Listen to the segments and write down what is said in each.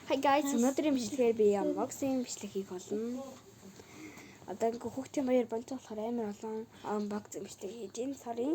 Hi guys, өнөөдрийн бичлэгээр би unboxing бичлэг хийх болно. Одоо ингээ хүүхдийн баяр болж болохоор амар олон unboxing бичлэг хийж байна. Sorry.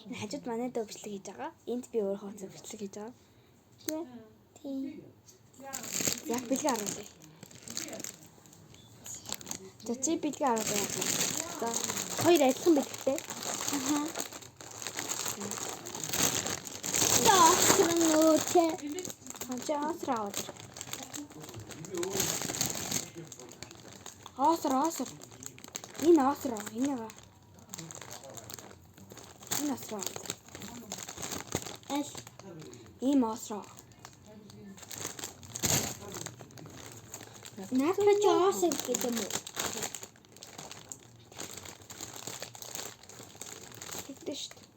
Энэ хажууд манай дөө бичлэг хийж байгаа. Энд би өөрөө хооцоо бичлэг хийж байгаа. Тийм. Яг бэлгээ харуулъя. За чи бэлгээ харуулъя. За хоёр адилхан бэлгтэй. Оср. Энэ оср. Энэ оср. Ийм оср. Наадах чи оср гэдэг юм уу? Тэгдэж шүү дээ.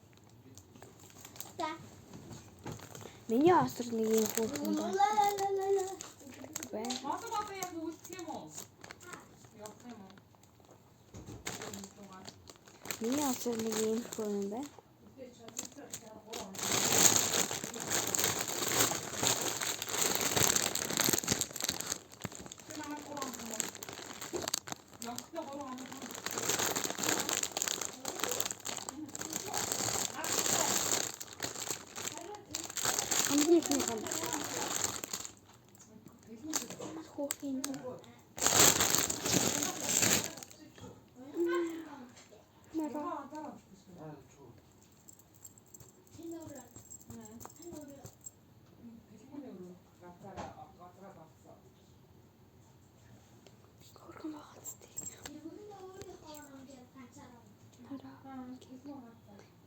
За. Миний оср нэг юм хөөрхөн байна. Яг үлдэх юм уу? Явах юм уу? Миний оср нэг юм хөөрхөн байна.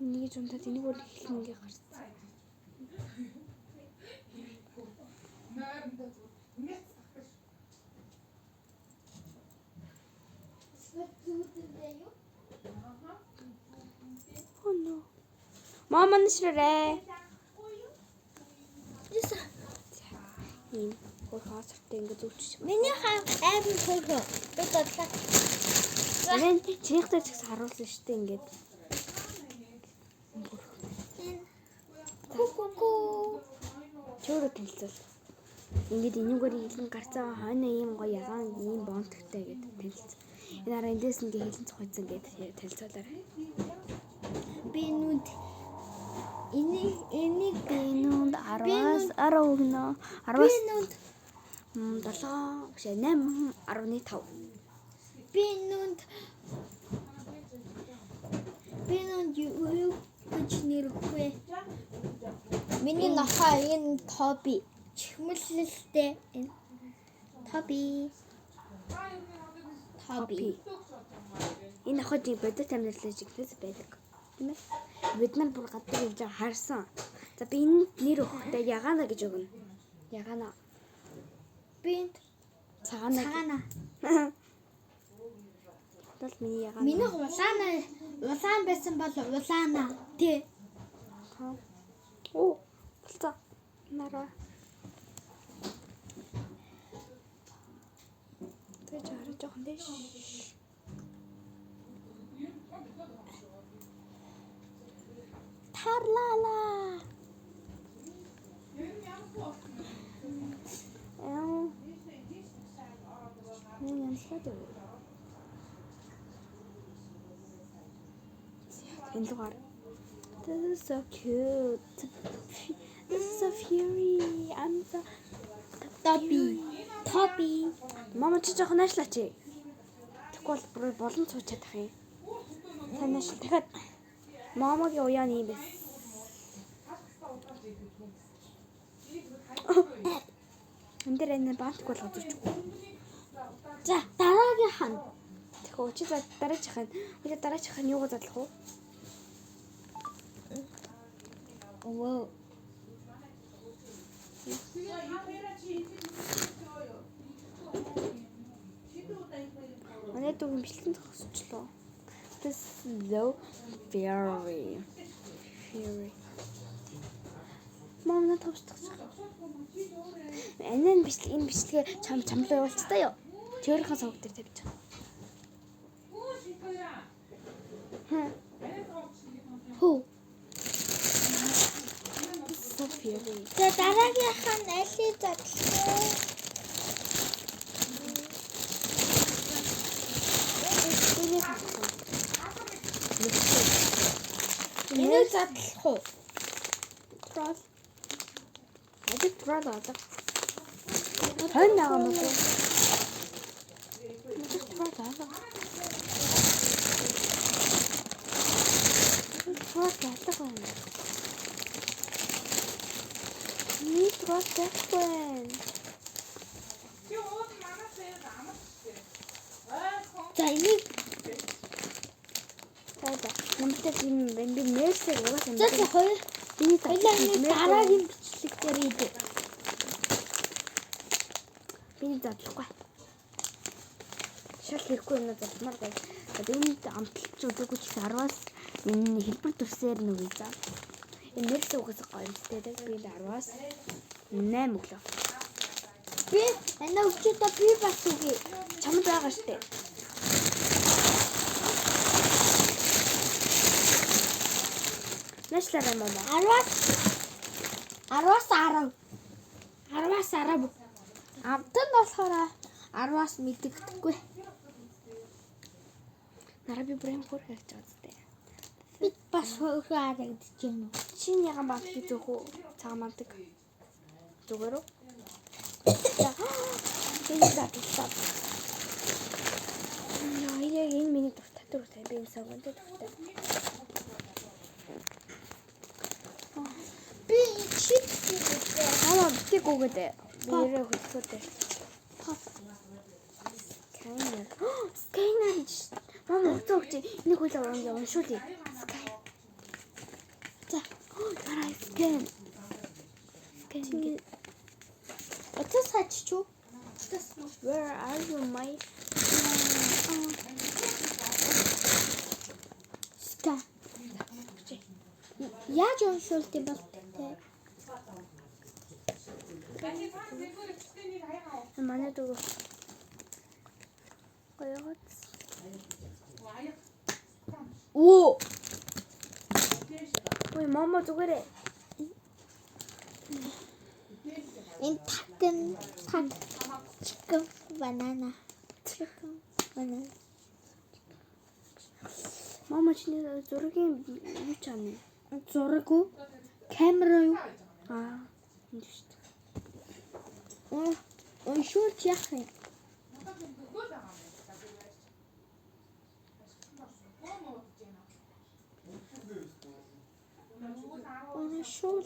Нэг зунтад энийг өөр хэлэн ингээ гарсан. Oh no. Мама нэшрээ. Ийм хөрхөн асартай ингээ зүгчиж. Миний аим хөрхөн. Би бодлоо. Энд чинийхтэй ч гэсэн харуулсан шүү дээ ингээд. Чөөрө тэлцэл. Ингээд энийгээр хилэн гарцаа хойно ийм гоё ягаан ийм бонтгтай гэдэг тэлцэл. Энэ араа эндээс ингээ хилэн цохойцсон гэдэг тэлцүүлээрэй. Би нүд энийг Би нүд 10-аас 10 өгнө. 10-аас 7 8.5. би нүд юу гэж нэрвэ? Миний нохоо энэ Тоби. Чихмэллэлтэй энэ Тоби. Энэ охид бодит амьдралын чиглэлээс байдаг. Тийм ээ. Бид нар бүр гадаг явж байгаа харсан. За би энэ нэр өгөхдөө Ягана гэж өгнө. Ягана. Бинт Цагаана. Тал миний Ягана. миний улаан байсан бол улаана тий. Оо. Болцоо. Нараа. Тэгж хараж жоохон дэш. Тарлала. This is so cute. This is so fury. I'm so Тоби. Мама чи жоохон наашлаач. Тэгвэл болон цууч чадах юм. Танаас дахиад мамагийн уяа юм бэ. Энд дээр энэ бантик болгож өгч. За дараагийн хан. Тэгэхээр чи дараачихын. Үгүй дараачихын юугаа задлах уу? Оо. Манай дүүгийн бичлэн зогсчлоо. This is so fury. Мам на товчдох. Энэ бичлэгээ чамлаа явуулчих та юу? Чөөрийнхөө сувг дээр тавьж байгаа. Хөө. Фири. За дараагийнх нь алийг задлаа. Энийг задлах уу? Трол. Ажиг трол одоо. Хон байгаа юм уу? Ажиг трол аа. Трол ялах байна. Ни трол тахгүй. Чи ууд манаас амарч дээ. За энийг Тайда. Намтай тийм би нэрсээр угаасан. за хоёр Миний хоёлаа дараагийн бичлэг дээр идэ. Биний задлахгүй. Шал хэрэггүй юм задмаар гай. Биний амталч үзээгүй ч 10-аас энэ хэлбэр төрсээр нүгий за. Энэ нэрсээ угаасан гоё юм тетэй. Би 10-аас 8 өглөө. Би энэ өчигдөө би бас үгүй. Чамд байгаа штэ. Нашлаарай мама. 10-аас 10. 10-аас 10. Амт нь болохоор 10-аас мэдэгдэхгүй. Нараа би брэм хөр хийж байгаа зү. Би бас өөрөө харагдаж байна уу? Чинь ягаан баг хийж өөх үү? Цагаамдаг. Зүгээр үү? Энэ задлаа. Яа, энэ миний дуртай дуртай би энэ савганд дуртай. Би чит Аа, битгий гүгээд бээрээ хөлсөөтэй. Скайнер. Скайнер гэж. Мам өцөө өгч энийг хөлөө уншуулъя. Скай. За, нараа скайн. Скайн. Отос хаччуу. Where are you, my? Ста. Яаж уншуулт юм бол тэ? Манай дөрөв. Гоёгоц. Оо. Ой, мама зүгээрээ. Энэ так чикэн банана. Чикэн банана. Мама чиний зургийн юу чанаа? Зураг уу? Камера юу? Аа, энэ шүү дээ. Уншуулж яах юм? Уншуул.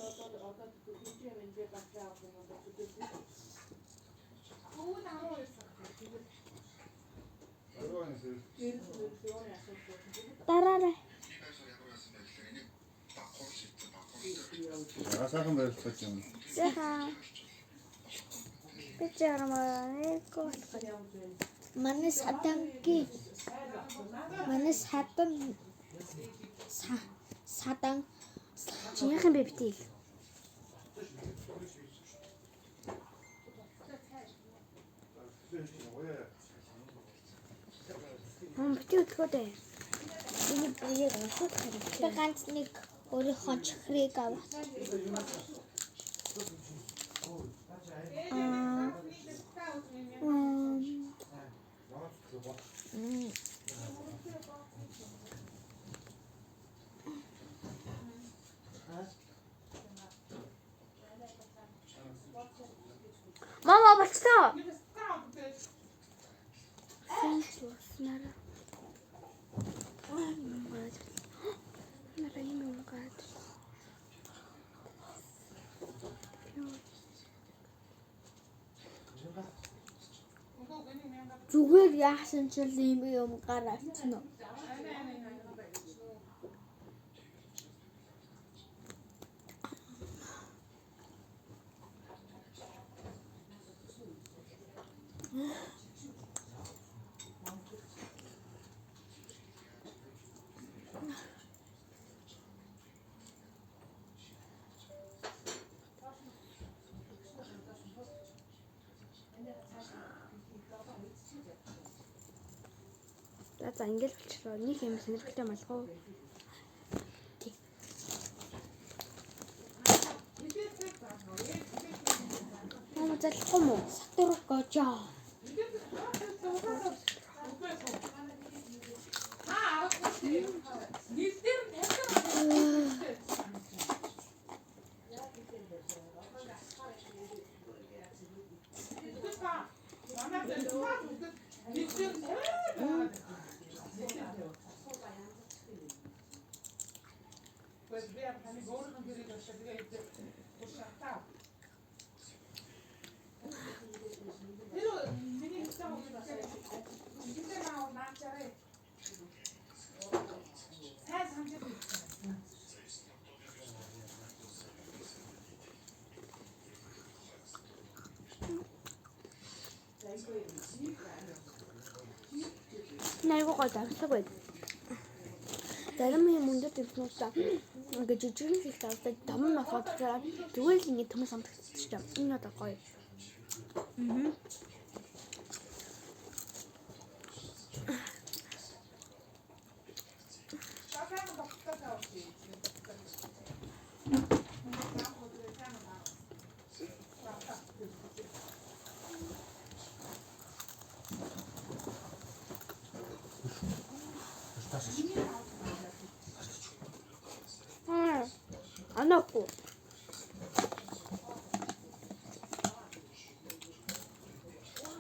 Дараарай. Сайхан байрлаж юм. Яха. Пичээрмаа эко. Манай садан Чинийхэн бэ битээ. Битээ өтгөөдэй. Миний биеийг уншуулах би хэрэгтэй. ганц нэг өөрийнхөө чихрийг аваад. Мама болцоо. Нара. Нара юм гад. Зүгээр яасан ч юм юм гараацсан уу? За ингээл болчихлоо. Нэг юм сонирхолтой малгуу. Хамаа залахгүй мó? Сатургожоо. Нилдэр тавьсан. Найгуу гой давслаг байд. Зарим юм өндөр төвснүүдээ ингээд жижигэн их давтаа том нь босоод зараад зүгээр л ингээд төмөс амтчихж байгаа. Энэ одоо гоё. Анаку.